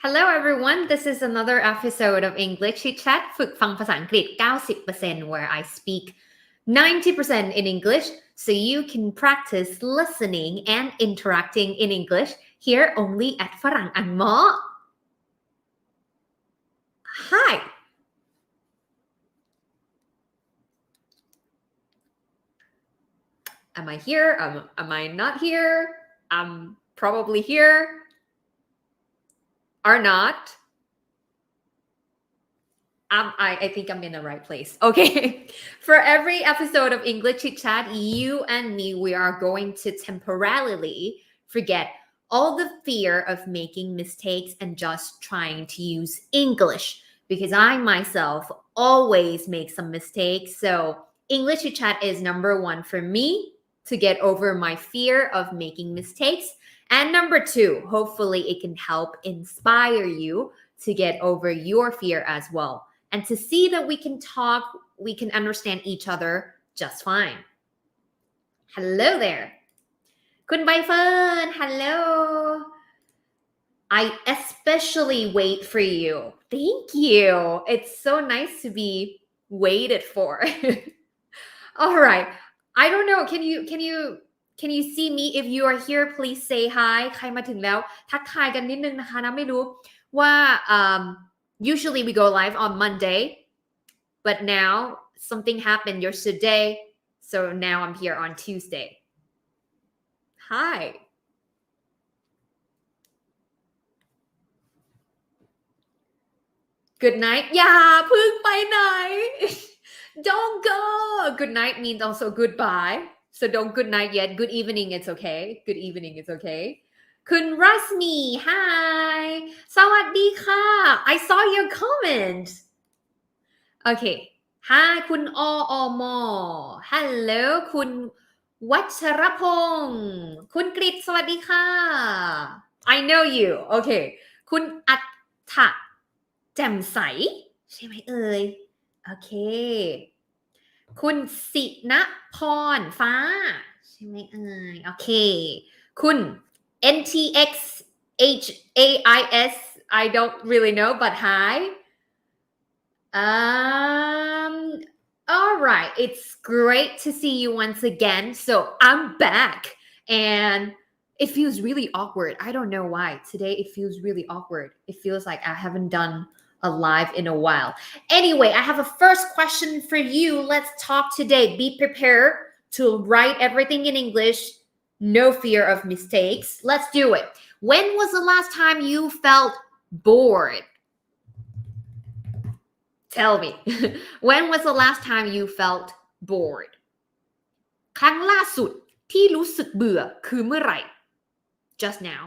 Hello everyone, this is another episode of English Chitchat ฝึกฟังภาษาอังกฤษ 90% where I speak 90% in English so you can practice listening and interacting in English here only at ฝรั่งอันหมอ Hi Am I here? Am I not here? I'm probably here or not. I think I'm in the right place. Okay. For every episode of English Chit Chat, you and me, we are going to temporarily forget all the fear of making mistakes and just trying to use English because I myself always make some mistakes. So English Chit Chat is number one for me to get over my fear of making mistakes. And number two, hopefully it can help inspire you to get over your fear as well. And to see that we can talk, we can understand each other just fine. Hello there. คุณใบเฟิร์น Hello. I especially wait for you. Thank you. It's so nice to be waited for. All right. I don't know. Can you see me? If you are here, please say hi. ใครมาถึงแล้วทักทายกันนิดนึงนะคะนะไม่รู้ว่าusually we go live on Monday, but now something happened yesterday, so now I'm here on Tuesday. Hi. Good night. อย่าเพึ่งไปไหน Don't go. Good night means also goodbye.So don't good night yet. Good evening, it's okay. Good evening, it's okay. คุณรัศมี Hi สวัสดีค่ะ I saw your comment. Okay. Hi คุณอม. Hello คุณวัชรพงษ์คุณกฤษสวัสดีค่ะ I know you. Okay. คุณอัฏฐแจ่มใสใช่ไหมเอ่ยโอเคคุณสิณพรฟ้าใช่ไหมเอ่ยโอเคคุณ NTX HAIS I don't really know but hi all right it's great to see you once again so I'm back and it feels really awkward I don't know why today it feels really awkward it feels like I haven't done alive in a while. Anyway, I have a first question for you. Let's talk today. Be prepared to write everything in English. No fear of mistakes. Let's do it. When was the last time you felt bored? Tell me. When was the last time you felt bored? ครั้งล่าสุดที่รู้สึกเบื่อคือเมื่อไหร่ Just now?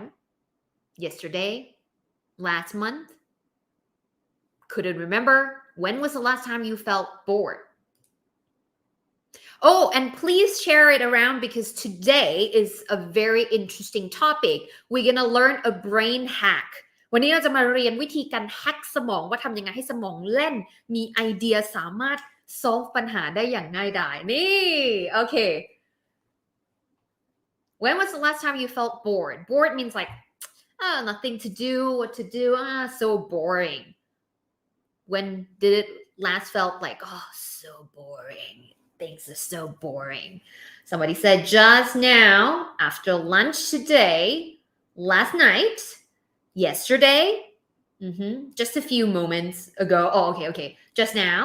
Yesterday? Last month?Couldn't remember. When was the last time you felt bored? Oh, and please share it around because today is a very interesting topic. We're going to learn a brain hack. วันนี้เราจะมาเรียนวิธีการแฮกสมองว่าทำยังไงให้สมองเล่นมีไอเดียสามารถ solve ปัญหาได้อย่างง่ายดายนี่ Okay. When was the last time you felt bored? Bored means like, nothing to do, what to do, so boring.When did it last felt like, so boring. Things are so boring. Somebody said just now, after lunch today, last night, yesterday, just a few moments ago. Oh, okay. Just now.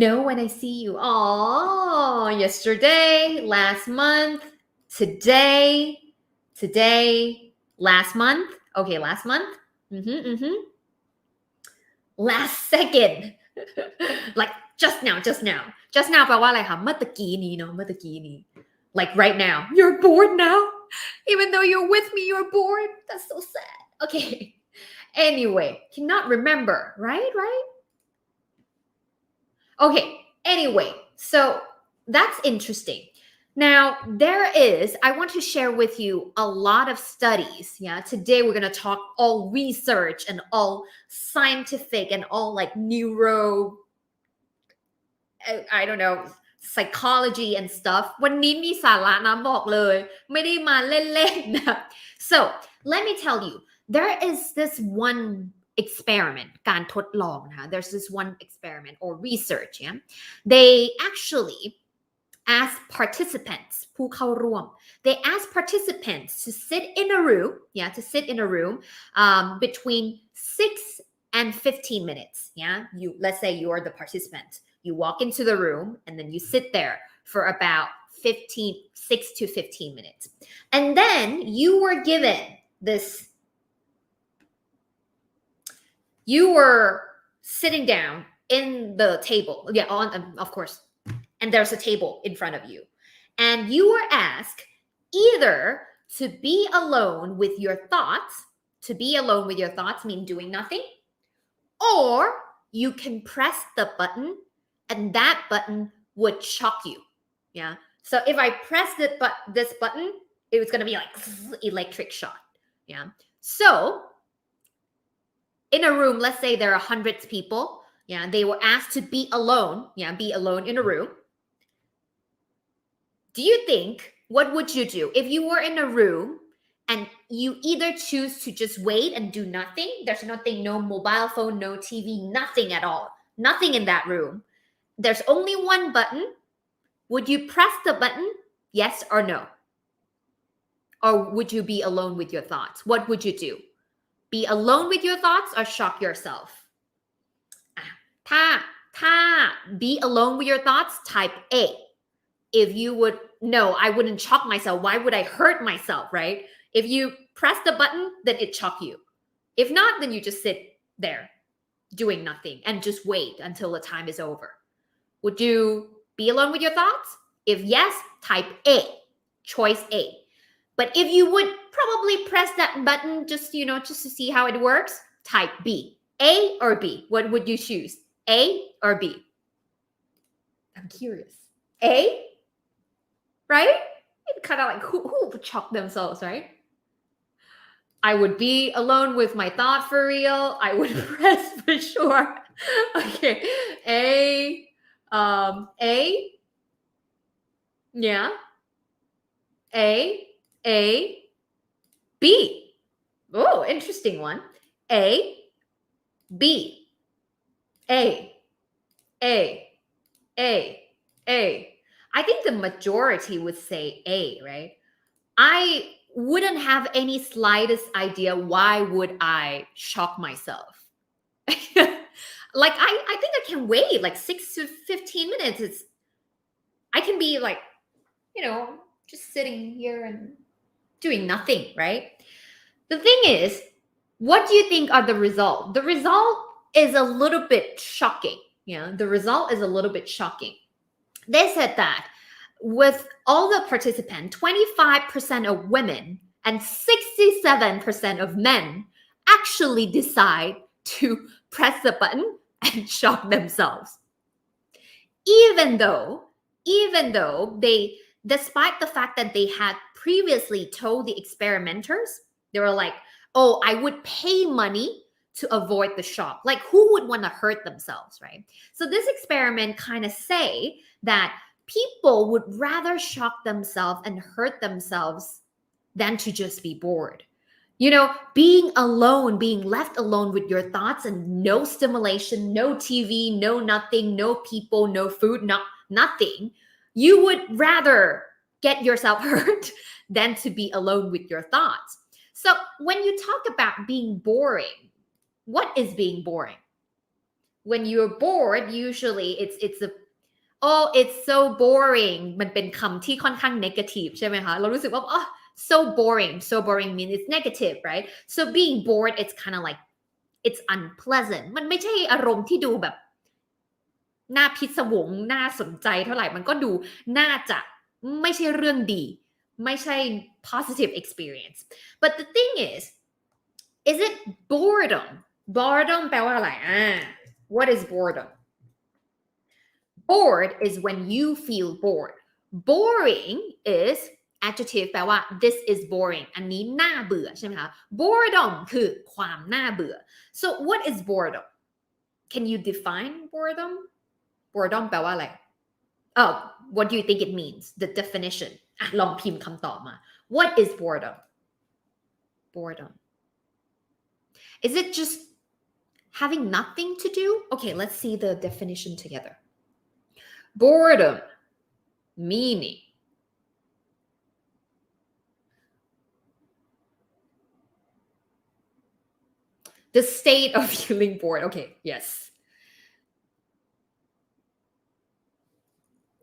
No, when I see you. Oh, yesterday, last month, today, last month. Okay, last month.Last second like just now แปลว่าอะไรคะเมื่อตะกี้นี้เนาะเมื่อตะกี้นี้ like right now you're bored now even though you're with me you're bored that's so sad okay anyway cannot remember right okay anyway so that's interesting Now, I want to share with you a lot of studies. Yeah, today we're going to talk all research and all scientific and all like I don't know, psychology and stuff. วันนี้มีสาระนะบอกเลยไม่ได้มาเล่นๆนะ So, let me tell you there is this one experiment การทดลองนะคะ there's this one experiment or research yeah they actually ask participants ผู้เข้าร่วม they ask participants to sit in a room to sit in a room between 6 and 15 minutes let's say you are the participant you walk into the room and then you sit there for about 6 to 15 minutes and then you were given this you were sitting down in the table of course and there's a table in front of you and you were asked either to be alone with your thoughts mean doing nothing or you can press the button and that button would shock you so if I press this button it was going to be like electric shock so in a room let's say there are hundreds of people they were asked to be alone in a room do you think what would you do if you were in a room and you either choose to just wait and do nothing there's nothing no mobile phone no TV nothing at all nothing in that room there's only one button would you press the button yes or no or would you be alone with your thoughts what would you do be alone with your thoughts or shock yourself ถ้า be alone with your thoughts type A if you would no I wouldn't shock myself why would I hurt myself right if you press the button then it shock you if not then you just sit there doing nothing and just wait until the time is over would you be alone with your thoughts if yes type A choice A but if you would probably press that button just to see how it works type B A or B what would you choose A or B I'm curious A right it kind of like who would shock themselves right I would be alone with my thought for real I would press for sure okay A yeah A B oh interesting one A B A I think the majority would say A right I wouldn't have any slightest idea why would I shock myself like I think I can wait like 6 to 15 minutes I can be like just sitting here and doing nothing right the thing is what do you think are the result the result is a little bit shocking the result is a little bit shocking they said that with all the participants 25% of women and 67% of men actually decide to press the button and shock themselves even though they despite the fact that they had previously told the experimenters they were like oh I would pay money to avoid the shock like who would want to hurt themselves right so this experiment kind of say that people would rather shock themselves and hurt themselves than to just be bored being alone being left alone with your thoughts and no stimulation no TV no nothing no people no food nothing you would rather get yourself hurt than to be alone with your thoughts so when you talk about being boring what is being boring when you're bored usually it's a oh it's so boring มันเป็นคำที่ค่อนข้าง negative ใช่ไหมคะเรารู้สึกว่า oh so boring means it's negative right so being bored it's kind of like it's unpleasant มันไม่ใช่อารมณ์ที่ดูแบบน่าพิศวงน่าสนใจเท่าไหร่มันก็ดูน่าจะไม่ใช่เรื่องดีไม่ใช่ positive experience but the thing is it boredom แปลว่าอะไรwhat is boredom bored is when you feel bored boring is adjective แปลว่า this is boring อันนี้น่าเบื่อใช่ไหมคะ boredom คือความน่าเบื่อ so what is boredom can you define boredom แปลว่าอะไรoh what do you think it means the definition ลองพิมพ์คำตอบมา what is boredom boredom. Is it just having nothing to do? Okay, let's see the definition together. Boredom, meaning the state of feeling bored. Okay, yes.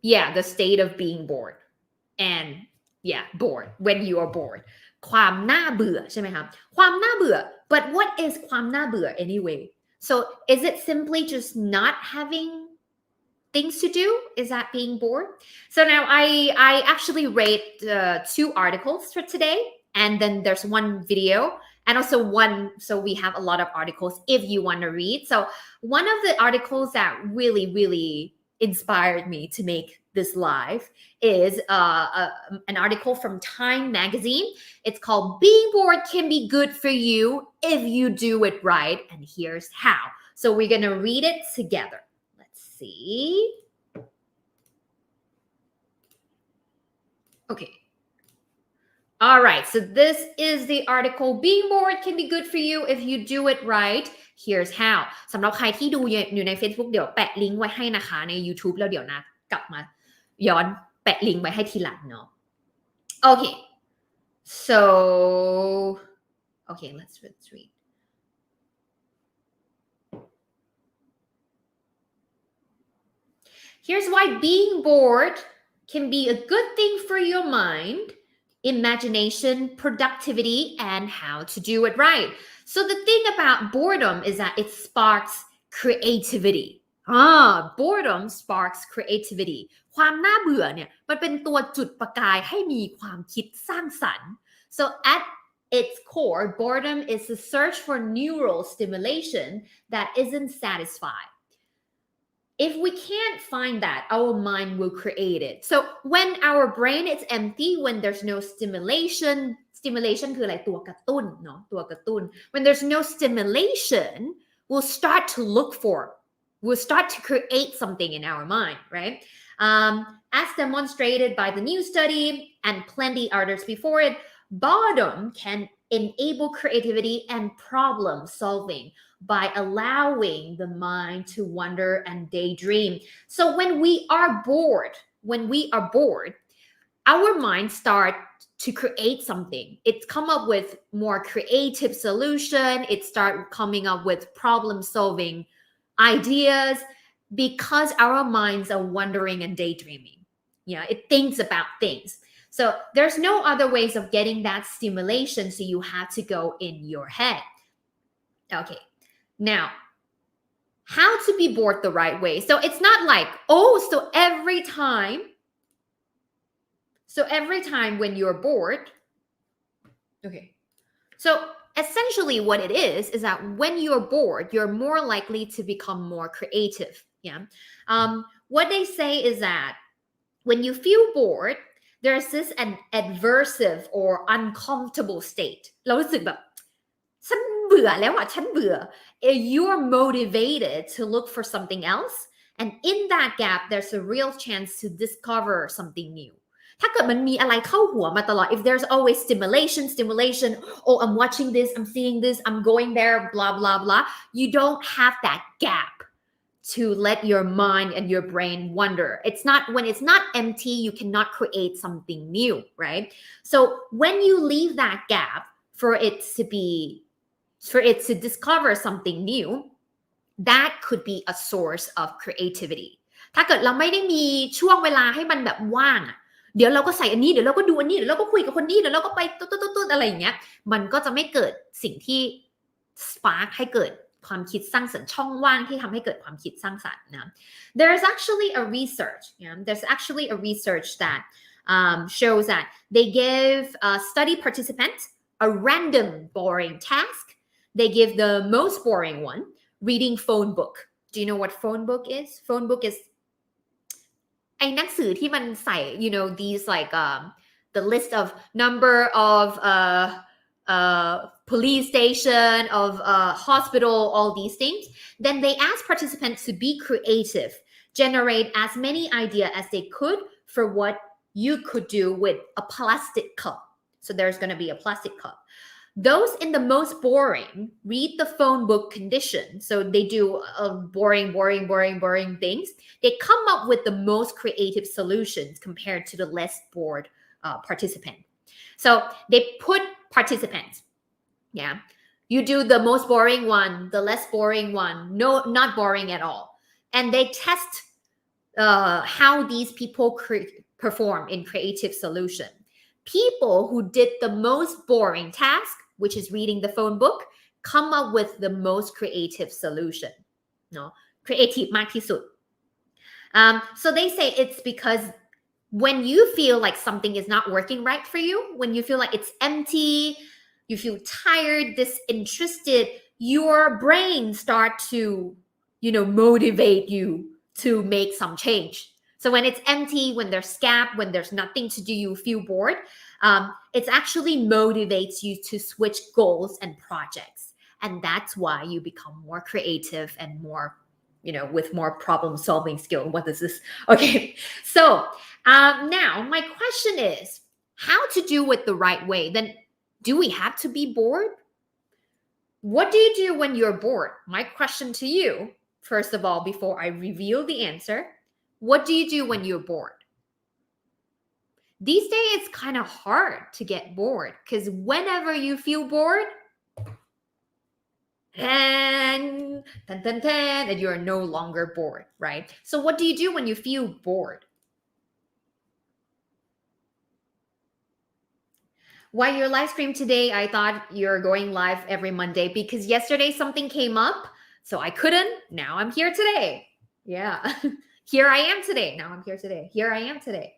Yeah, the state of being bored. And yeah, bored, when you are bored. ความน่าเบื่อใช่ไหมครับความน่าเบื่อ but what is ความน่าเบื่อ anyway? So is it simply just not having things to do? Is that being bored? So now I actually read 2 articles for today, and then there's one video and also one, so we have a lot of articles if you want to read. So one of the articles that really inspired me to make this live is an article from Time magazine. It's called Being Bored Can Be Good for You If You Do It Right, and here's how. So we're gonna read it together. Let's see. Okay. All right, so this is the article. Being bored can be good for you if you do it right. Here's how. สำหรับใครที่ดูอยู่ใน Facebook เดี๋ยวแปะลิงก์ไว้ให้นะคะใน YouTube แล้วเดี๋ยวนะกลับมาย้อนแปะลิงก์ไว้ให้ทีหลังเนาะ Okay. So okay, let's read. Here's why being bored can be a good thing for your mind, imagination, productivity, and how to do it right. So the thing about boredom is that it sparks creativity. Boredom sparks creativity. ความน่าเบื่อเนี่ยมันเป็นตัวจุดประกายให้มีความคิดสร้างสรรค์ So at its core, boredom is the search for neural stimulation that isn't satisfied. If we can't find that, our mind will create it. So when our brain is empty, when there's no stimulation คืออะไรตัวกระตุ้นเนาะตัวกระตุ้น When there's no stimulation, we'll start to create something in our mind, right? As demonstrated by the new study and plenty others before it, boredom can enable creativity and problem solving by allowing the mind to wander and daydream. So when we are bored, our mind starts to create something. It's come up with more creative solution. It starts coming up with problem solving ideas because our minds are wandering and daydreaming. Yeah, it thinks about things. So there's no other ways of getting that stimulation, so you have to go in your head. Okay, now, how to be bored the right way? So it's not like, so every time when you're bored, okay. So essentially what it is that when you're bored, you're more likely to become more creative. Yeah. What they say is that when you feel bored, there's this an adversive or uncomfortable state. เรารู้สึกแบบฉันเบื่อแล้วอ่ะฉันเบื่อ You're motivated to look for something else, and in that gap, there's a real chance to discover something new. ถ้าเกิดมันมีอะไรเข้าหัวมาตลอด if there's always stimulation, I'm watching this, I'm seeing this, I'm going there, blah, blah, blah, you don't have that gap to let your mind and your brain wander. When it's not empty, you cannot create something new, right? So when you leave that gap for it to discover something new, that could be a source of creativity. ถ้าเกิดเราไม่ได้มีช่วงเวลาให้มันแบบว่างเดี๋ยวเราก็ใส่อันนี้เดี๋ยวเราก็ดูอันนี้เดี๋ยวเราก็คุยกับคนนี้เดี๋ยวเราก็ไปตุ๊ดๆอะไรอย่างเงี้ยมันก็จะไม่เกิดสิ่งที่ spark ให้เกิดความคิดสร้างสรรค์ช่องว่างที่ทำให้เกิดความคิดสร้างสรรค์นะ There's actually a research that shows that they give study participants a random boring task. They give the most boring one, reading phone book. Do you know what phone book is? Phone book is ไอ้หนังสือที่มันใส่ these like the list of number of police station, of hospital, all these things. Then they ask participants to be creative, generate as many ideas as they could for what you could do with a plastic cup. So there's going to be a plastic cup. those in the most boring read the phone book condition. So they do boring things. They come up with the most creative solutions compared to the less bored participant. So they put participants. Yeah. You do the most boring one, the less boring one, no, not boring at all. And they test how these people perform in creative solution. People who did the most boring task, which is reading the phone book, come up with the most creative solution. No, creative มากที่สุด. So they say it's because when you feel like something is not working right for you, when you feel like it's empty, you feel tired, disinterested, your brain start to, motivate you to make some change. So when it's empty, when there's gap, when there's nothing to do, you feel bored. It actually motivates you to switch goals and projects. And that's why you become more creative and more, with more problem-solving skill. What is this? Okay. So now my question is, how to do it the right way? Then do we have to be bored? What do you do when you're bored? My question to you, first of all, before I reveal the answer, what do you do when you're bored? These days, it's kind of hard to get bored because whenever you feel bored, and you're no longer bored, right? So what do you do when you feel bored? Why your live stream today? I thought you're going live every Monday because yesterday something came up, so I couldn't. Now I'm here today. Yeah. Here I am today. Now I'm here today. Here I am today.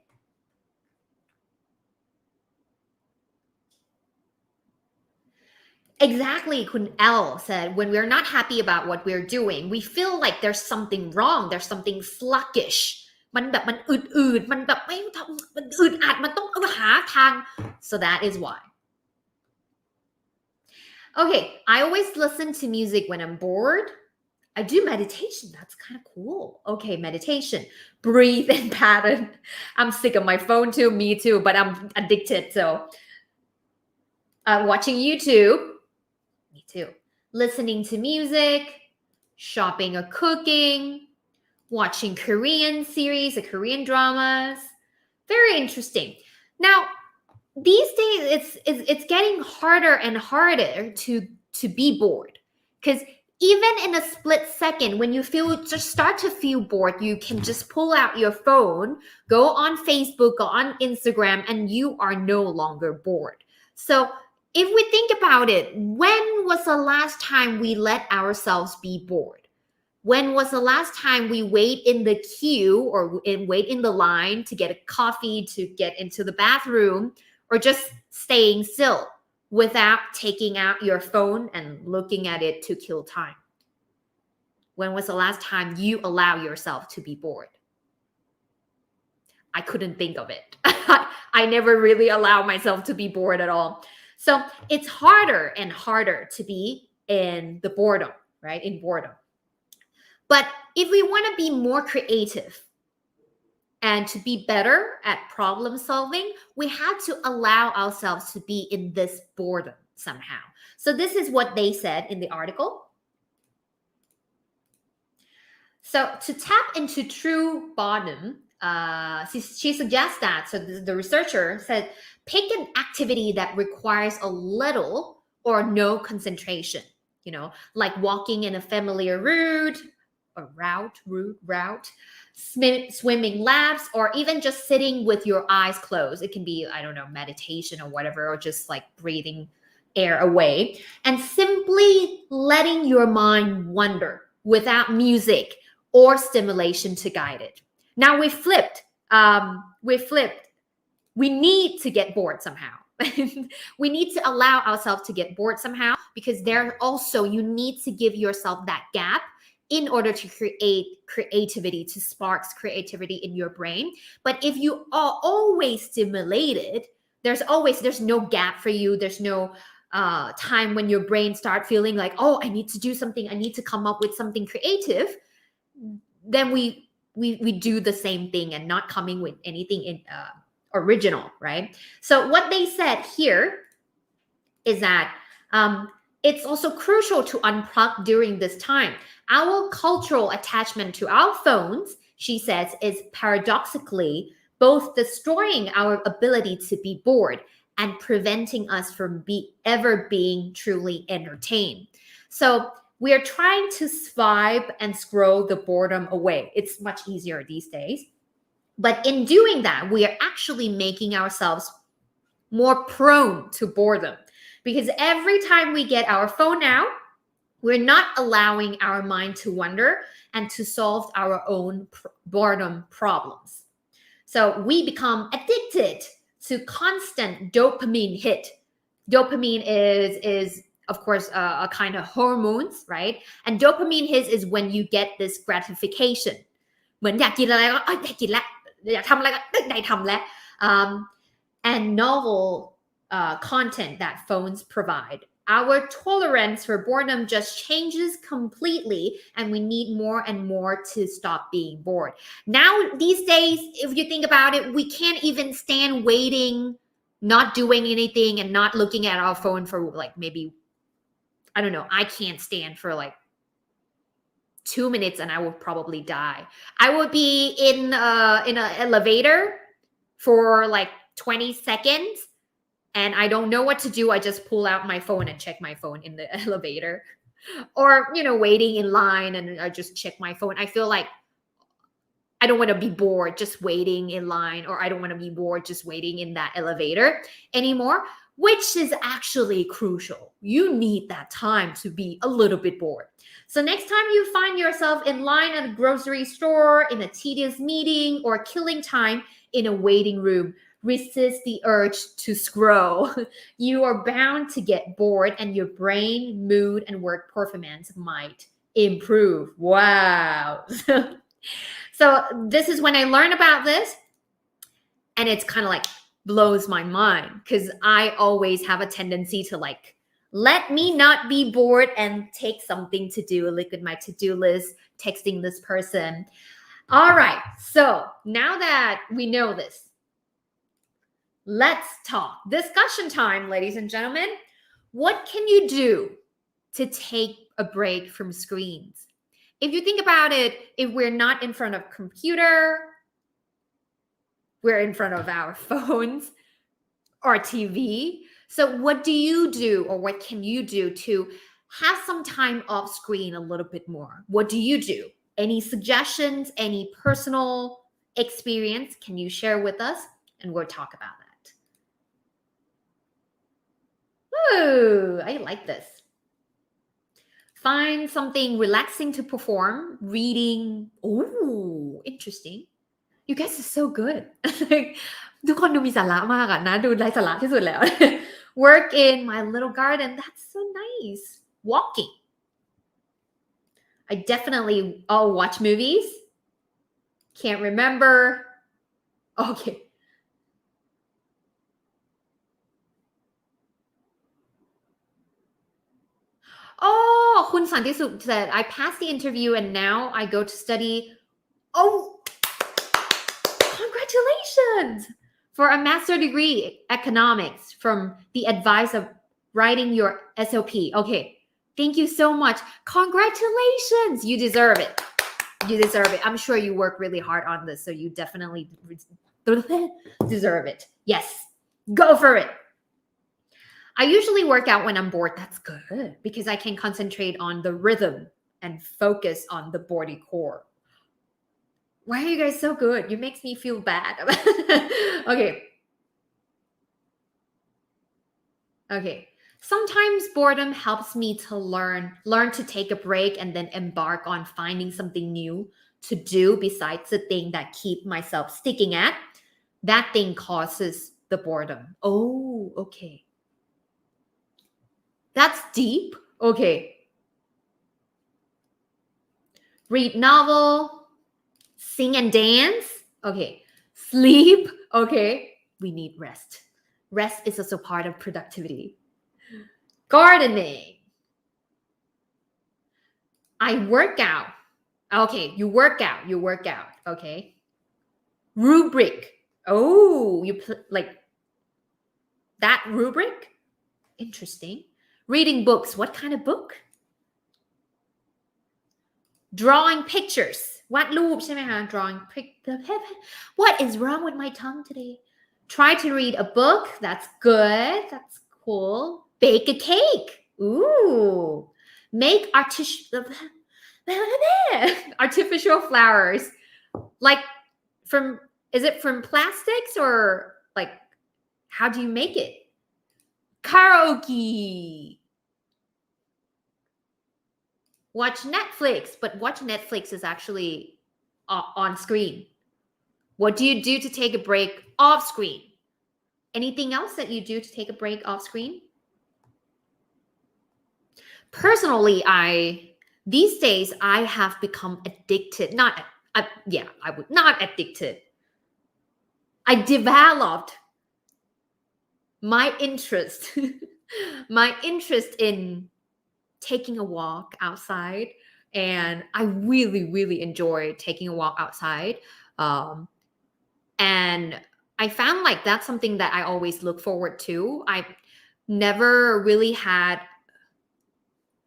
Exactly, Kun L said, when we're not happy about what we're doing, we feel like there's something wrong, there's something sluggish. มันอืดๆมันแบบไม่มันอึดอัดมันต้องหาทาง so that is why. Okay, I always listen to music when I'm bored. I do meditation. That's kind of cool. Okay, meditation. Breathe in pattern. I'm sick of my phone too. Me too. But I'm addicted. So watching YouTube. Me too. Listening to music. Shopping or cooking. Watching Korean series or Korean dramas. Very interesting. Now, these days, it's getting harder and harder to be bored. Because even in a split second, when you just start to feel bored, you can just pull out your phone, go on Facebook, go on Instagram, and you are no longer bored. So if we think about it, when was the last time we let ourselves be bored? When was the last time we wait in the queue or wait in the line to get a coffee, to get into the bathroom, or just staying still without taking out your phone and looking at it to kill time? When was the last time you allow yourself to be bored? I couldn't think of it. I never really allow myself to be bored at all. So it's harder and harder to be in the boredom, right? In boredom. But if we want to be more creative and to be better at problem solving, we have to allow ourselves to be in this boredom somehow. So this is what they said in the article. So to tap into true boredom, she suggests that, so the researcher said, pick an activity that requires a little or no concentration, like walking in a familiar route, swimming laps, or even just sitting with your eyes closed. It can be, I don't know, meditation or whatever, or just like breathing air away and simply letting your mind wander without music or stimulation to guide it. Now we flipped. We need to get bored somehow. We need to allow ourselves to get bored somehow because there also you need to give yourself that gap in order to create creativity, to spark creativity in your brain. But if you are always stimulated, there's no gap for you. There's no time when your brain start feeling like, oh, I need to do something. I need to come up with something creative. Then we do the same thing and not coming with anything original, right? So what they said here is that It's also crucial to unplug during this time. Our cultural attachment to our phones, she says, is paradoxically both destroying our ability to be bored and preventing us from ever being truly entertained. So we are trying to swipe and scroll the boredom away. It's much easier these days. But in doing that, we are actually making ourselves more prone to boredom. Because every time we get our phone out, we're not allowing our mind to wander and to solve our own boredom problems. So we become addicted to constant dopamine hit. Dopamine is of course, a kind of hormones, right? And dopamine hit is when you get this gratification. เหมือนอยากกินอะไรก็ได้กินแล้วอยากทำอะไรก็ได้ทำแล้ว and novel content that phones provide. Our tolerance for boredom just changes completely, and we need more and more to stop being bored. Now, these days, if you think about it, we can't even stand waiting, not doing anything, and not looking at our phone for like maybe, I don't know, I can't stand for like 2 minutes and I will probably die. I would be in an elevator for like 20 seconds and I don't know what to do. I just pull out my phone and check my phone in the elevator. Or, waiting in line and I just check my phone. I feel like I don't want to be bored just waiting in line, or I don't want to be bored just waiting in that elevator anymore, which is actually crucial. You need that time to be a little bit bored. So next time you find yourself in line at a grocery store, in a tedious meeting, or killing time in a waiting room, resist the urge to scroll. You are bound to get bored and your brain, mood, and work performance might improve. Wow. So this is when I learned about this, and it's kind of like blows my mind because I always have a tendency to like, let me not be bored and take something to do, look at my to-do list, texting this person. All right, so now that we know this, let's talk. Discussion time, ladies and gentlemen. What can you do to take a break from screens? If you think about it, if we're not in front of a computer, we're in front of our phones or TV. So what do you do, or what can you do to have some time off screen a little bit more? What do you do? Any suggestions, any personal experience can you share with us? And we'll talk about that. Ooh, I like this. Find something relaxing to perform. Reading. Ooh, interesting. You guys are so good. ทุกคนดูมีสาระมากอะนะดูไร้สาระที่สุดแล้ว Work in my little garden. That's so nice. Walking. I definitely watch movies. Can't remember. Okay. Oh, คุณสันติสุข said, I passed the interview and now I go to study. Oh, congratulations for a master degree economics from the advice of writing your SOP. Okay, thank you so much. Congratulations. You deserve it. You deserve it. I'm sure you work really hard on this, so you definitely deserve it. Yes, go for it. I usually work out when I'm bored. That's good because I can concentrate on the rhythm and focus on the body core. Why are you guys so good? You makes me feel bad. Okay. Sometimes boredom helps me to learn to take a break and then embark on finding something new to do besides the thing that keep myself sticking at. That thing causes the boredom. Oh, okay. That's deep. Okay. Read novel, sing and dance. Okay. Sleep. Okay. We need rest. Rest is also part of productivity. Gardening. I work out. Okay. You work out. Okay. Rubric. Oh, you like that rubric? Interesting. reading books what kind of book drawing pictures วาดรูปใช่ไหมคะ drawing what is wrong with my tongue today try to read a book that's good that's cool bake a cake ooh make artificial flowers like from is it from plastics or like how do you make it karaoke watch Netflix but watch Netflix is actually on screen what do you do to take a break off screen anything else that you do to take a break off screen personally these days I have become addicted I would not addicted I developed my interest in taking a walk outside and I really enjoy taking a walk outside and I found like that's something that I always look forward to I never really had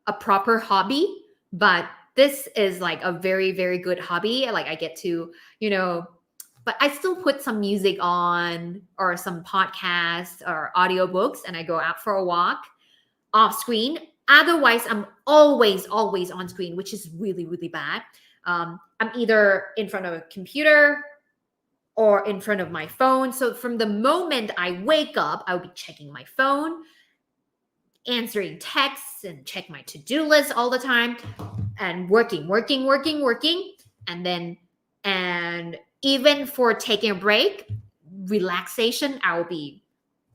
a proper hobby but this is like a very good hobby like I get to but I still put some music on or some podcasts or audiobooks and I go out for a walk off screen otherwise I'm always on screen which is really bad I'm either in front of a computer or in front of my phone so from the moment I wake up I'll be checking my phone answering texts and check my to-do list all the time and working and even for taking a break relaxation I will be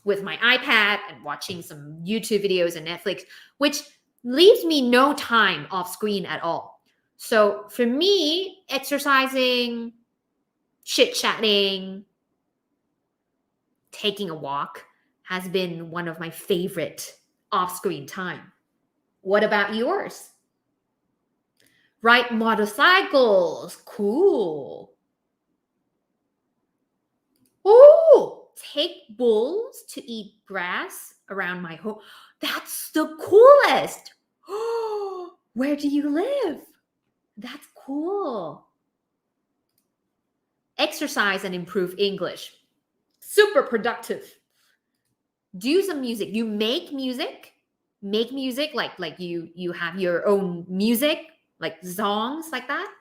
with my iPad and watching some YouTube videos and Netflix which leaves me no time off screen at all so for me exercising chit-chatting taking a walk has been one of my favorite off-screen time what about yours ride motorcycles cool oh take bulls to eat grass around my home that's the coolest where do you live that's cool exercise and improve English super productive do some music you make music like you have your own music like songs like that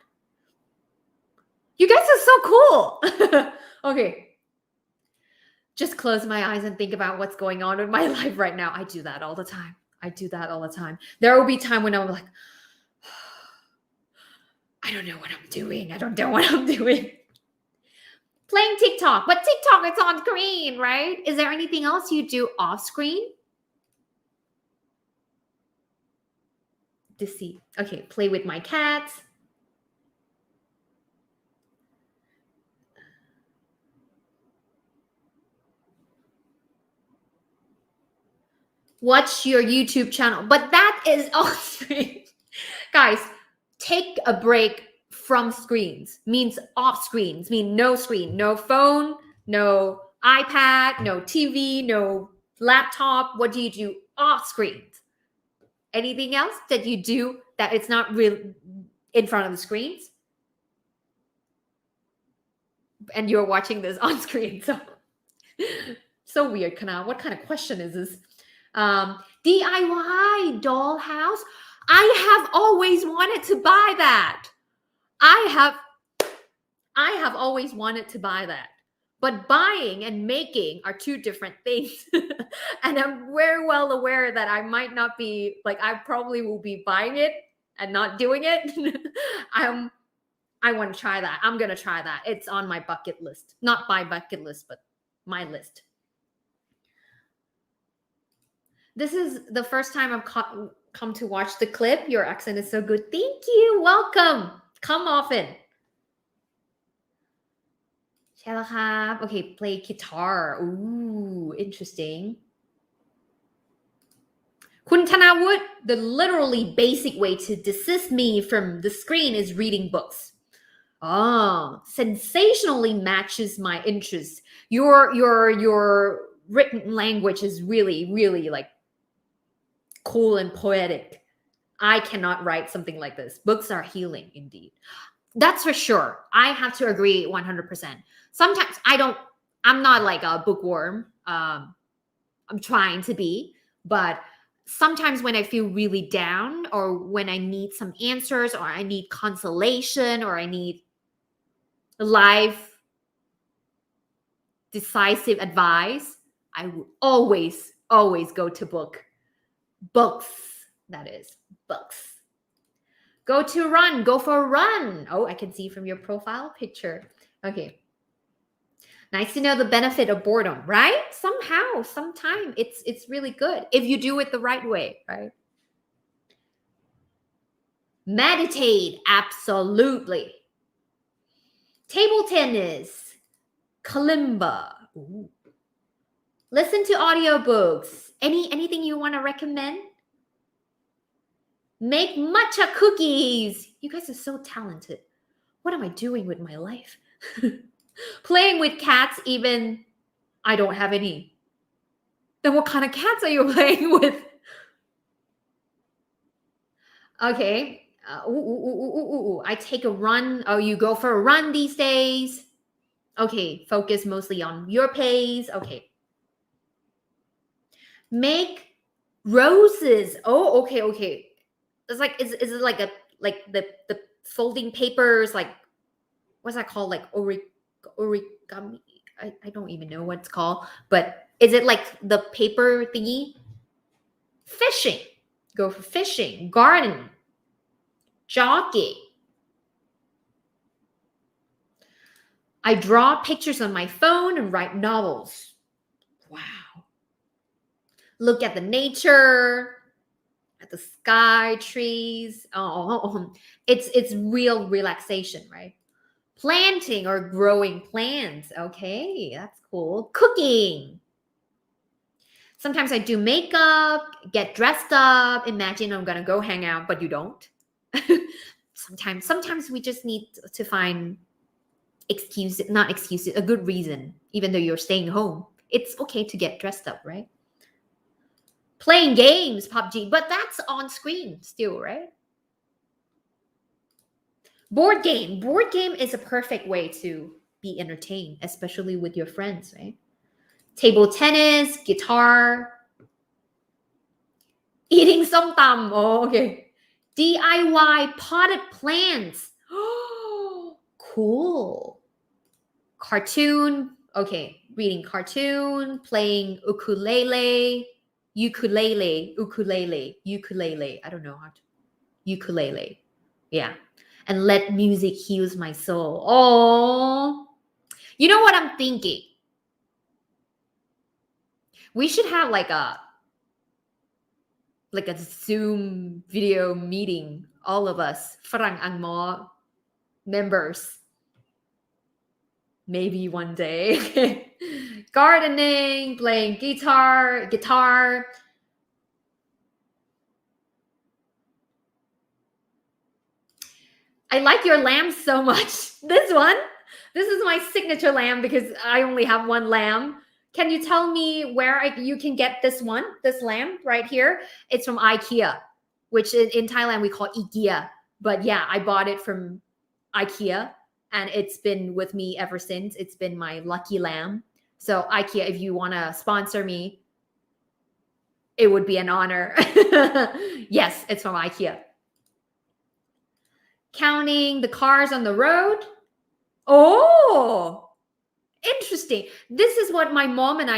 you guys are so cool okay just close my eyes and think about what's going on in my life right now I do that all the time there will be time when I'm like I don't know what I'm doing playing TikTok but TikTok it's on screen right is there anything else you do off screen deceive okay play with my cats watch your YouTube channel but that is off screen guys take a break from screens means off screens mean no screen no phone no iPad no TV no laptop what do you do off screens anything else that you do that it's not real in front of the screens and you're watching this on screen so weird Kana what kind of question is this DIY dollhouse I have always wanted to buy that I have always wanted to buy that but buying and making are two different things and I'm very well aware that I might not be like I probably will be buying it and not doing it I want to try that I'm gonna try that it's on my bucket list not my bucket list but my list this is the first time I've come to watch the clip your accent is so good thank you welcome come oftenใช่แล้วครับ okay play guitar ooh interesting คุณธนาวุฒิ the literally basic way to desist me from the screen is reading books sensationally matches my interest your written language is really like cool and poetic. I cannot write something like this. Books are healing indeed. That's for sure. I have to agree 100%. Sometimes I'm not like a bookworm. I'm trying to be, but sometimes when I feel really down or when I need some answers or I need consolation or I need life decisive advice, I will always go to books. That is books. Go for a run. Oh, I can see from your profile picture. Okay. Nice to know the benefit of boredom, right? Sometime it's really good if you do it the right way, right? Meditate, absolutely. Table tennis, kalimba. Ooh. Listen to audiobooks. Anything you want to recommend? Make matcha cookies. You guys are so talented. What am I doing with my life? Playing with cats, even I don't have any. Then what kind of cats are you playing with? Okay. I take a run. Oh, you go for a run these days. Okay. Focus mostly on your pace. Okay. Make roses. Oh, okay. It's like, is it like the folding papers, like, what's that called? Like origami. I don't even know what it's called, but is it like the paper thingy? Fishing. Go for fishing. Garden. Jogging. I draw pictures on my phone and write novels. Wow. Look at the nature, at the sky, trees. Oh, it's real relaxation, right? Planting or growing plants. Okay, that's cool. Cooking. Sometimes I do makeup, get dressed up, imagine I'm gonna go hang out, but you don't. Sometimes we just need to find not excuses, a good reason, even though you're staying home. It's okay to get dressed up, right? Playing games, PUBG, but that's on screen still, right? Board game is a perfect way to be entertained, especially with your friends, right? Table tennis, guitar, eating somtam. Oh, okay. DIY potted plants. Oh, cool. Cartoon. Okay, reading cartoon, playing ukulele. I don't know how to. Ukulele. Yeah. And let music heals my soul. Oh, you know what I'm thinking? We should have like a Zoom video meeting, all of us, Farang Angmo members. Maybe one day. Gardening, playing guitar. I like your lamb so much. This is my signature lamb because I only have one lamb. Can you tell me where you can get this lamb right here? It's from IKEA, which in Thailand we call IKEA. But yeah, I bought it from IKEA and it's been with me ever since. It's been my lucky lamb. So IKEA, if you want to sponsor me, it would be an honor. Yes, it's from IKEA. Counting the cars on the road. Oh, interesting. This is what my mom and I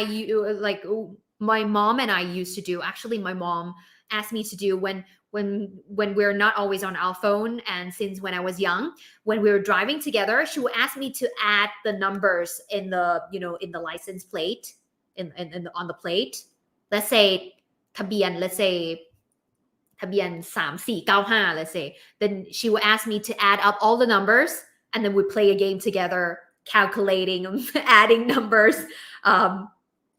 used to do. Actually, my mom asked me to do when we're not always on our phone, and since when I was young, when we were driving together, she would ask me to add the numbers in the license plate on the plate. Let's say ทะเบียน let's say ทะเบียน3495, let's say. Then she would ask me to add up all the numbers and then we play a game together, calculating, adding numbers. On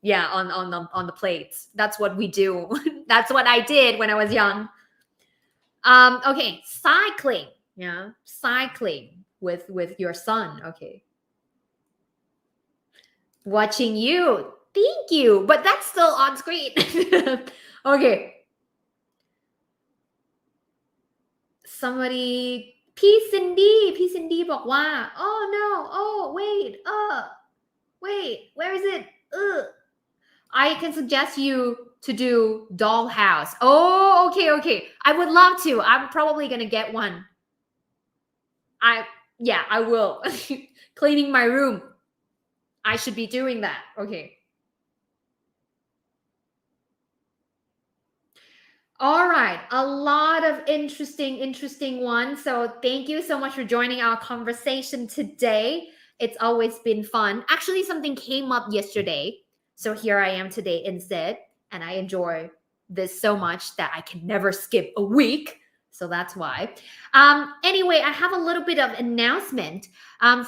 the plates. That's what we do. That's what I did when I was young. Okay, cycling. Yeah, cycling with your son. Okay. Watching you. Thank you. But that's still on screen. Okay. somebody พี่ซินดี้บอกว่า oh no oh wait where is it I can suggest you to do dollhouse oh okay I would love to I'm probably gonna get one I will cleaning my room I should be doing that okay all right a lot of interesting ones so thank you so much for joining our conversation today it's always been fun actually something came up yesterday so here I am today instead and I enjoy this so much that I can never skip a week so that's why anyway I have a little bit of announcement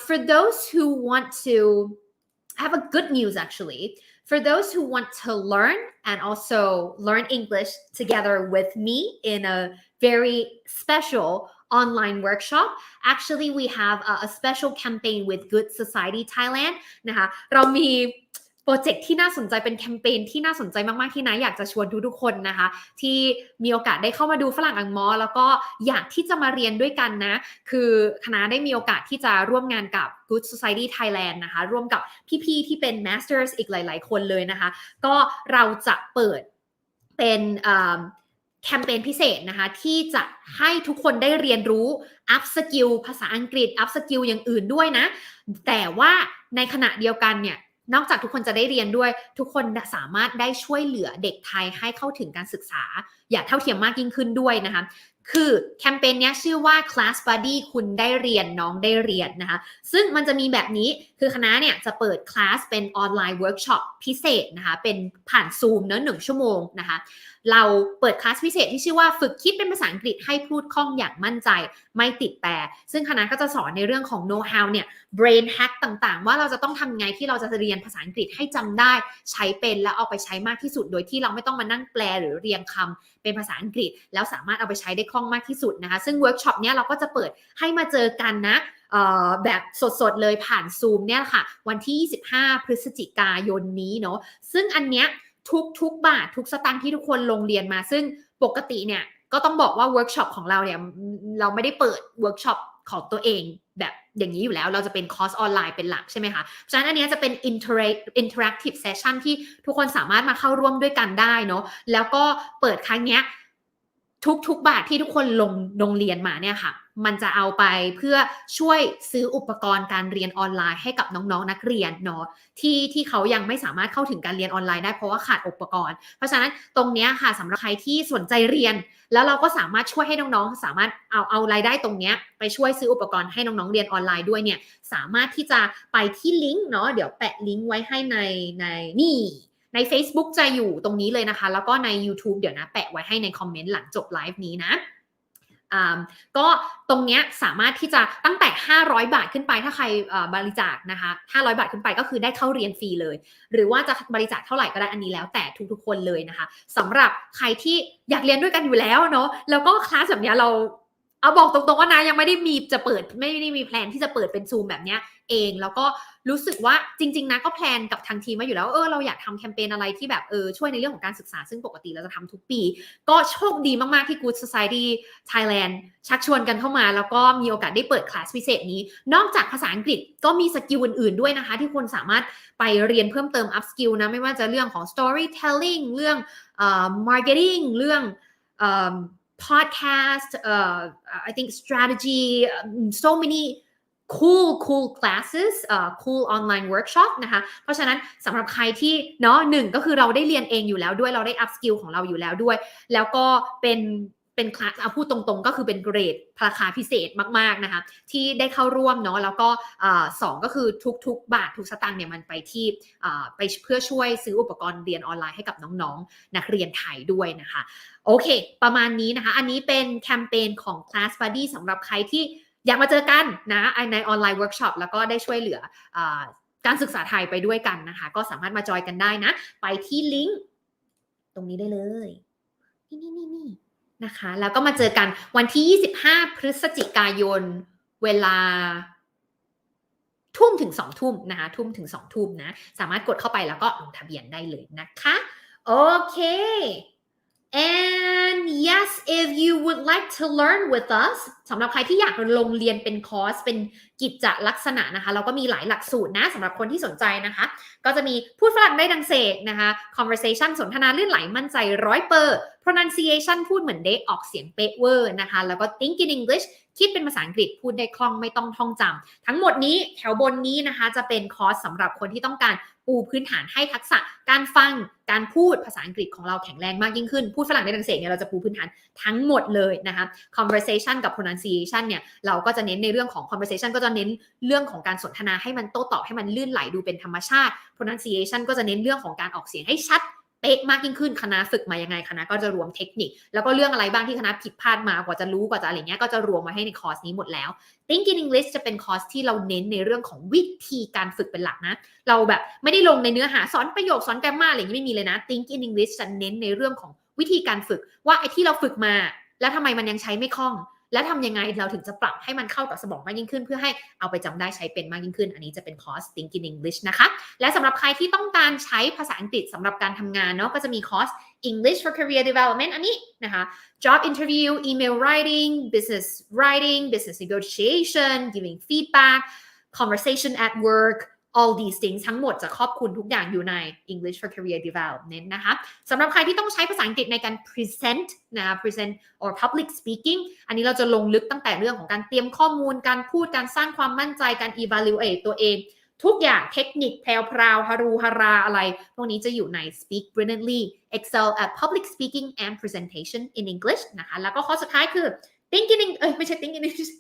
for those who want to I have a good news actually for those who want to learn and also learn English together with me in a very special online workshop actually we have a special campaign with Good Society Thailand นะคะเรามีโปรเจกต์ที่น่าสนใจเป็นแคมเปญที่น่าสนใจมากๆที่นะอยากจะชวนทุกๆคนนะคะที่มีโอกาสได้เข้ามาดูฝรั่งอังมอแล้วก็อยากที่จะมาเรียนด้วยกันนะคือคณะได้มีโอกาสที่จะร่วมงานกับ Good Society Thailand นะคะร่วมกับพี่ๆที่เป็น Masters อีกหลายๆคนเลยนะคะก็เราจะเปิดเป็นแคมเปญพิเศษนะคะที่จะให้ทุกคนได้เรียนรู้ up skill ภาษาอังกฤษ up skill อย่างอื่นด้วยนะแต่ว่าในขณะเดียวกันเนี่ยนอกจากทุกคนจะได้เรียนด้วยทุกคนสามารถได้ช่วยเหลือเด็กไทยให้เข้าถึงการศึกษาอย่างเท่าเทียมมากยิ่งขึ้นด้วยนะคะคือแคมเปญนี้ชื่อว่า Class Buddy คุณได้เรียนน้องได้เรียนนะคะซึ่งมันจะมีแบบนี้คือคณะเนี่ยจะเปิดคลาสเป็นออนไลน์เวิร์กช็อปพิเศษนะคะเป็นผ่านซูมเนอะ1 ชั่วโมงนะคะเราเปิดคลาสพิเศษที่ชื่อว่าฝึกคิดเป็นภาษาอังกฤษให้พูดคล่องอย่างมั่นใจไม่ติดแปรซึ่งคณะก็จะสอนในเรื่องของ know how เนี่ย brain hack ต่างๆว่าเราจะต้องทำไงที่เราจะเรียนภาษาอังกฤษให้จำได้ใช้เป็นและเอาไปใช้มากที่สุดโดยที่เราไม่ต้องมานั่งแปลหรือเรียงคำเป็นภาษาอังกฤษแล้วสามารถเอาไปใช้ได้คล่องมากที่สุดนะคะซึ่งเวิร์กช็อปเนี้ยเราก็จะเปิดให้มาเจอกันนะแบบสดๆเลยผ่านซูมเนี่ยค่ะวันที่25 พฤศจิกายนนี้เนาะซึ่งอันเนี้ยทุกบาททุกสตางค์ที่ทุกคนลงเรียนมาซึ่งปกติเนี่ยก็ต้องบอกว่าเวิร์กช็อปของเราเนี่ยเราไม่ได้เปิดเวิร์กช็อปของตัวเองแบบอย่างนี้อยู่แล้วเราจะเป็นคอร์สออนไลน์เป็นหลักใช่ไหมคะฉะนั้นอันนี้จะเป็น interactive session ที่ทุกคนสามารถมาเข้าร่วมด้วยกันได้เนาะแล้วก็เปิดครั้งเนี้ยทุกบาทที่ทุกคนลงเรียนมาเนี่ยค่ะมันจะเอาไปเพื่อช่วยซื้ออุปกรณ์การเรียนออนไลน์ให้กับน้องๆนักเรียนเนาะที่เขายังไม่สามารถเข้าถึงการเรียนออนไลน์ได้เพราะว่าขาดอุปกรณ์เพราะฉะนั้นตรงนี้ค่ะสำหรับใครที่สนใจเรียนแล้วเราก็สามารถช่วยให้น้องๆสามารถเอารายได้ตรงนี้ไปช่วยซื้ออุปกรณ์ให้น้องๆเรียนออนไลน์ด้วยเนี่ยสามารถที่จะไปที่ลิงก์เนาะเดี๋ยวแปะลิงก์ไว้ให้ในนี่ใน Facebook จะอยู่ตรงนี้เลยนะคะแล้วก็ใน YouTube เดี๋ยวนะแปะไว้ให้ในคอมเมนต์หลังจบไลฟ์นี้นะก็ตรงเนี้ยสามารถที่จะตั้งแต่500 บาทขึ้นไปถ้าใครบริจาคนะคะ500 บาทขึ้นไปก็คือได้เข้าเรียนฟรีเลยหรือว่าจะบริจาคเท่าไหร่ก็ได้อันนี้แล้วแต่ทุกๆคนเลยนะคะสำหรับใครที่อยากเรียนด้วยกันอยู่แล้วเนาะแล้วก็คลาสแบบเนี้ยเราเอาบอกตรงๆว่านะยังไม่ได้มีจะเปิดไม่ได้มีแพลนที่จะเปิดเป็นซูมแบบเนี้ยเองแล้วก็รู้สึกว่าจริงๆนะก็แพลนกับทางทีมมาอยู่แล้วเราอยากทำแคมเปญอะไรที่แบบช่วยในเรื่องของการศึกษาซึ่งปกติเราจะทำทุกปีก็โชคดีมากๆที่ Good Society Thailand ชักชวนกันเข้ามาแล้วก็มีโอกาสได้เปิดคลาสพิเศษนี้นอกจากภาษาอังกฤษก็มีสกิลอื่นๆด้วยนะคะที่คนสามารถไปเรียนเพิ่มเติม up skill นะไม่ว่าจะเรื่องของ storytelling เรื่องmarketing เรื่องpodcast I think strategy so many cool classes cool online workshop นะคะเพราะฉะนั้นสำหรับใครที่เนาะ1ก็คือเราได้เรียนเองอยู่แล้วด้วยเราได้ up skill ของเราอยู่แล้วด้วยแล้วก็เป็นคลาสพูดตรงๆก็คือเป็นเกรดราคาพิเศษมากๆนะคะที่ได้เข้าร่วมเนาะแล้วก็2ก็คือทุกบาททุกสตางค์เนี่ยมันไปที่ไปเพื่อช่วยซื้ออุปกรณ์เรียนออนไลน์ให้กับน้องๆนักเรียนไทยด้วยนะคะโอเคประมาณนี้นะคะอันนี้เป็นแคมเปญของ Class Buddy สำหรับใครที่อยากมาเจอกันนะในออนไลน์เวิร์กช็อปแล้วก็ได้ช่วยเหลือการศึกษาไทยไปด้วยกันนะคะก็สามารถมาจอยกันได้นะไปที่ลิงก์ตรงนี้ได้เลยนี่นะคะแล้วก็มาเจอกันวันที่25 พฤศจิกายนเวลาทุ่มถึง2 ทุ่มนะคะทุ่มถึง2 ทุ่มนะสามารถกดเข้าไปแล้วก็ลงทะเบียนได้เลยนะคะโอเค and yes if you would like to learn with us สำหรับใครที่อยากลงเรียนเป็นคอร์สเป็นกิจลักษณะนะคะเราก็มีหลายหลักสูตรนะสำหรับคนที่สนใจนะคะก็จะมีพูดฝรั่งได้ดังเสกนะคะ conversation สนทนาลื่นไหลมั่นใจ100% pronunciation พูดเหมือนเดออกเสียงเป๊ะเวอร์นะคะแล้วก็ think in English คิดเป็นภาษาอังกฤษพูดได้คล่องไม่ต้องท่องจำทั้งหมดนี้แถวบนนี้นะคะจะเป็นคอร์สสำหรับคนที่ต้องการปูพื้นฐานให้ทักษะการฟังการพูดภาษาอังกฤษของเราแข็งแรงมากยิ่งขึ้นพูดฝรั่งได้ดังเสกเนี่ยเราจะปูพื้นฐานทั้งหมดเลยนะคะ conversation กับ pronunciation เนี่ยเราก็จะเน้นในเรื่องของ conversation ก็จะเน้นเรื่องของการสนทนาให้มันโต้ตอบให้มันลื่นไหลดูเป็นธรรมชาติ pronunciation ก็จะเน้นเรื่องของการออกเสียงให้ชัดเป๊ะมากยิ่งขึ้นคณะฝึกมายังไงคณะก็จะรวมเทคนิคแล้วก็เรื่องอะไรบ้างที่คณะผิดพลาดมากว่าจะรู้กว่าจะอะไรเงี้ยก็จะรวมมาให้ในคอร์สนี้หมดแล้ว Think in English จะเป็นคอร์สที่เราเน้นในเรื่องของวิธีการฝึกเป็นหลักนะเราแบบไม่ได้ลงในเนื้อหาสอนประโยคสอนแกรมมาอะไรอย่างนี้ไม่มีเลยนะ Think in English จะเน้นในเรื่องของวิธีการฝึกว่าไอ้ที่เราฝึกมาแล้วทำไมมันยังใช้ไม่คล่องและทำยังไงเราถึงจะปรับให้มันเข้ากับสมองมากยิ่งขึ้นเพื่อให้เอาไปจำได้ใช้เป็นมากยิ่งขึ้นอันนี้จะเป็นคอร์ส Think in English นะคะและสำหรับใครที่ต้องการใช้ภาษาอังกฤษสำหรับการทำงานเนาะก็จะมีคอร์ส English for Career Development อันนี้นะคะ Job Interview Email Writing Business Negotiation Giving Feedback Conversation at Work all these things ทั้งหมดจะครอบคลุมทุกอย่างอยู่ใน English for Career Development นะคะสำหรับใครที่ต้องใช้ภาษาอังกฤษในการ present นะคะ present or public speaking อันนี้เราจะลงลึกตั้งแต่เรื่องของการเตรียมข้อมูลการพูดการสร้างความมั่นใจการ evaluate ตัวเองทุกอย่างเทคนิคแพรวๆฮารูฮาราอะไรพวกนี้จะอยู่ใน Speak Brilliantly Excel at Public Speaking and Presentation in English นะคะแล้วก็ข้อสุดท้ายคือThink in English ไม่ใช่ Think in English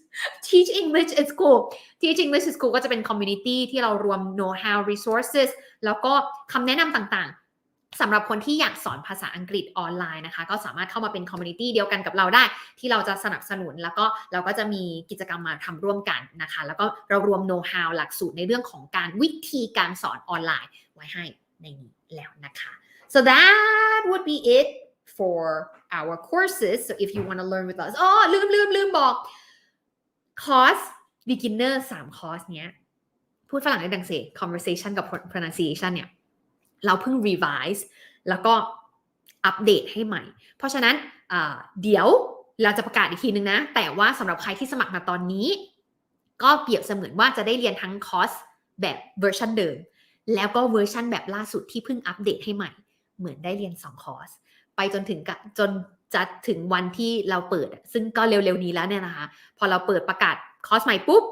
Teach English at School Teach English at School ก็จะเป็น community ที่เรารวม know how resources แล้วก็คำแนะนำต่างๆสำหรับคนที่อยากสอนภาษาอังกฤษออนไลน์นะคะก็สามารถเข้ามาเป็น community เดียวกันกับเราได้ที่เราจะสนับสนุนแล้วก็เราก็จะมีกิจกรรมมาทำร่วมกันนะคะแล้วก็เรารวม know how หลักสูตรในเรื่องของการวิธีการสอนออนไลน์ไว้ให้ในนี้แล้วนะคะ so that would be it for our courses so if you want to learn with us อ๋อลืมบอกคอร์ส beginner 3 คอร์สเนี้ยพูดฝรั่งได้ดังเสก conversation กับ pronunciation เนี่ยเราเพิ่ง revise แล้วก็อัปเดตให้ใหม่เพราะฉะนั้นเดี๋ยวเราจะประกาศอีกทีนึงนะแต่ว่าสำหรับใครที่สมัครมาตอนนี้ก็เปรียบเสมือนว่าจะได้เรียนทั้งคอร์สแบบเวอร์ชันเดิมแล้วก็เวอร์ชันแบบล่าสุดที่เพิ่งอัปเดตให้ใหม่เหมือนได้เรียน2 คอร์สไปจนจะถึงวันที่เราเปิดซึ่งก็เร็วๆนี้แล้วเนี่ยนะคะพอเราเปิดประกาศคอร์สใหม่ปุ๊บ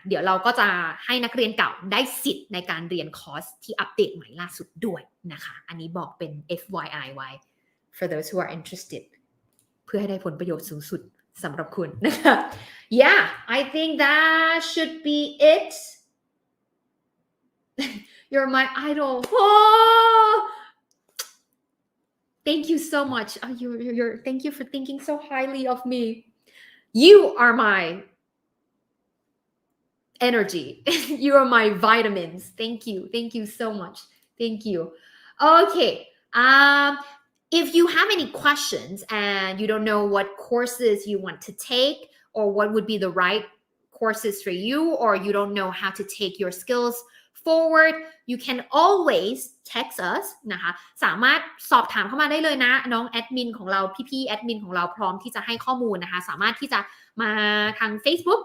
เดี๋ยวเราก็จะให้นักเรียนเก่าได้สิทธิ์ในการเรียนคอร์สที่อัปเดตใหม่ล่าสุดด้วยนะคะอันนี้บอกเป็น FYI ไว้ for those who are interested เพื่อให้ได้ผลประโยชน์สูงสุดสำหรับคุณนะคะ Yeah I think that should be it You're my idol Thank you so much. Thank you for thinking so highly of me. You are my energy. You are my vitamins. Thank you. Thank you so much. Thank you. Okay. If you have any questions and you don't know what courses you want to take or what would be the right courses for you or you don't know how to take your skills forward you can always text us นะคะสามารถสอบถามเข้ามาได้เลยนะน้องแอดมินของเราพี่ๆแอดมินของเราพร้อมที่จะให้ข้อมูลนะคะสามารถที่จะมาทาง Facebook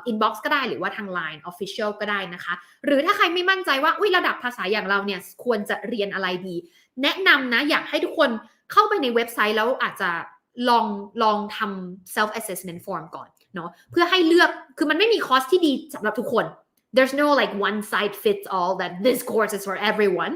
inbox ก็ได้หรือว่าทาง Line Official ก็ได้นะคะหรือถ้าใครไม่มั่นใจว่าระดับภาษาอย่างเราเนี่ยควรจะเรียนอะไรดีแนะนำนะอยากให้ทุกคนเข้าไปในเว็บไซต์แล้วอาจจะลองทำ self assessment form ก่อนเนาะเพื่อให้เลือกคือมันไม่มีคอร์สที่ดีสำหรับทุกคนThere's no like one size fits all that this course is for everyone.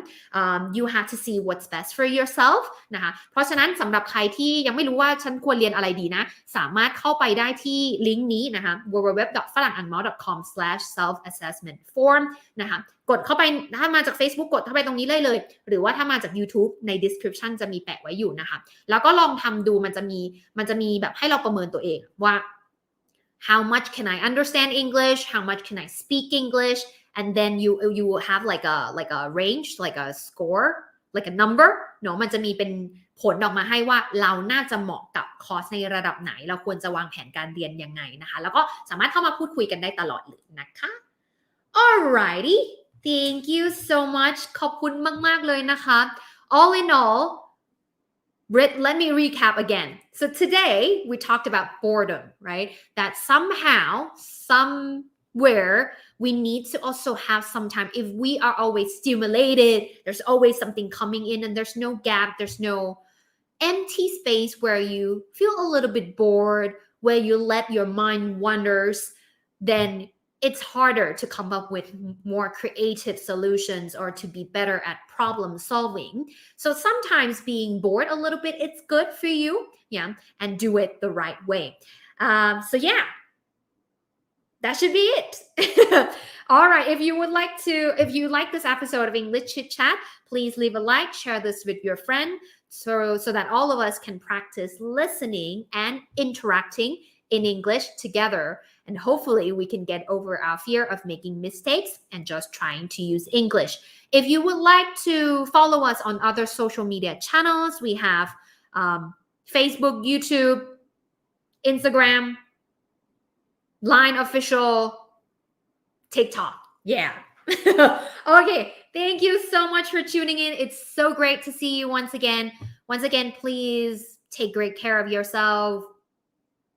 You have to see what's best for yourself นะคะเพราะฉะนั้นสำหรับใครที่ยังไม่รู้ว่าฉันควรเรียนอะไรดีนะสามารถเข้าไปได้ที่ลิงก์นี้นะคะ www.ฝรั่งอันมอ .com/self-assessment-form นะคะกดเข้าไปถ้ามาจาก Facebook กดเข้าไปตรงนี้เลยหรือว่าถ้ามาจาก YouTube ใน description จะมีแปะไว้อยู่นะคะแล้วก็ลองทำดูมันจะมีแบบให้เราประเมินตัวเองว่าHow much can I understand English? How much can I speak English? And then you will have like a range, like a score, like a number. เนาะมันจะมีเป็นผลออกมาให้ว่าเราน่าจะเหมาะกับคอร์สในระดับไหนเราควรจะวางแผนการเรียนยังไงนะคะแล้วก็สามารถเข้ามาพูดคุยกันได้ตลอดเลยนะคะ Alrighty, thank you so much. ขอบคุณมากๆเลยนะคะ All in all, let me recap again. So today we talked about boredom, right? That somehow, somewhere, we need to also have some time. If we are always stimulated, there's always something coming in and there's no gap, there's no empty space where you feel a little bit bored, where you let your mind wanders, then it's harder to come up with more creative solutions or to be better at problem solving. So sometimes being bored a little bit, it's good for you, yeah, and do it the right way. So yeah, that should be it. All right, if you like this episode of English Chit Chat, please leave a like, share this with your friend so that all of us can practice listening and interacting in English together. And hopefully we can get over our fear of making mistakes and just trying to use English. If you would like to follow us on other social media channels, we have Facebook, YouTube, Instagram, Line Official, TikTok. Yeah. Okay. Thank you so much for tuning in. It's so great to see you once again. Once again, please take great care of yourself.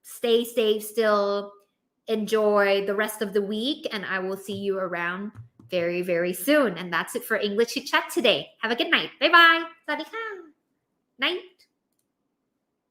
Stay safe still. Enjoy the rest of the week, and I will see you around very, very soon. And that's it for English Chit Chat today. Have a good night. Bye bye. สวัสดีค่ะ Night.